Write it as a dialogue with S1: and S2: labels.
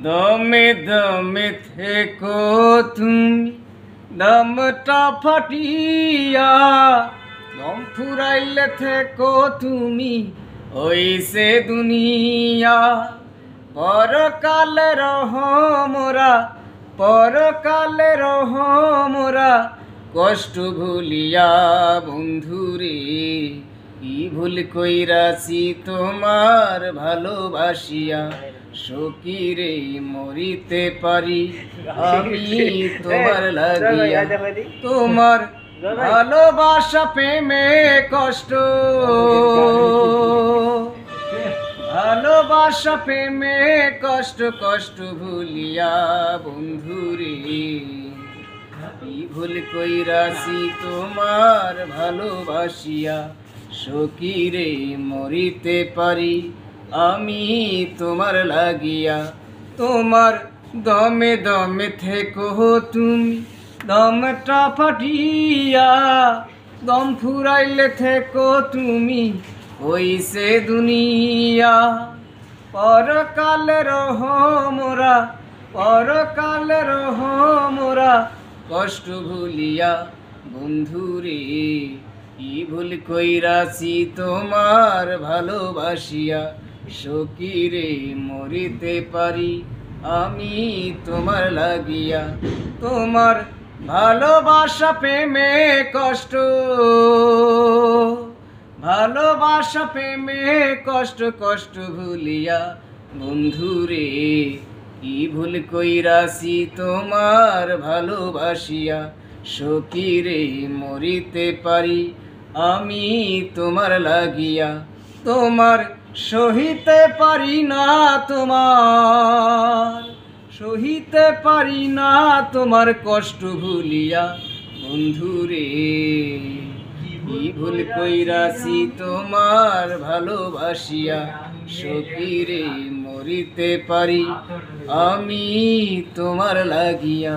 S1: দমে দমে থেকো তুমি দমটা ফাটিয়া, দম ফুরাইলে থেকো তুমি ওই সে দুনিয়া। পরকালে রহমরা, পরকালে রহমরা, কষ্ট ভুলিয়া বন্ধুরে। কি ভুল কইরাছি তোমার ভালোবাসিয়া, সকিরে মরিতে পারি আমি তোমার লাগিয়া। তোমার ভালোবাসা প্রেমে কষ্ট, ভালোবাসা প্রেমে কষ্ট, কষ্ট ভুলিয়া বন্ধুরে। কি ভুল কইরাছি তোমার ভালোবাসিয়া, সকিরে মরিতে পারি আমি তোমার লাগিয়া। তোমার দমে দমে থেকো তুমি দমটা ফাটিয়া, দম ফুরাইলে থেকো তুমি ওই সে দুনিয়া। পরকালে রহমরা, পরকালে রহমরা, কষ্ট ভুলিয়া বন্ধুরে। কি ভুল কইরাছি তোমার ভালোবাসিয়া, সকিরে মরিতে পারি আমি তোমার লাগিয়া। তোমার ভালোবাসা প্রেমে কষ্ট, ভালোবাসা প্রেমে কষ্ট, কষ্ট ভুলিয়া বন্ধুরে। কি ভুল কইরাছি তোমার ভালোবাসিয়া, সকিরে মরিতে পারি আমি তোমার লাগিয়া। তোমার সহিতে পারি না, তোমার সহিতে পারি না তোমার কষ্ট ভুলিয়া বন্ধুরে। কি ভুল কইরাছি তোমার ভালোবাসিয়া, সকিরে মরিতে পারি আমি তোমার লাগিয়া।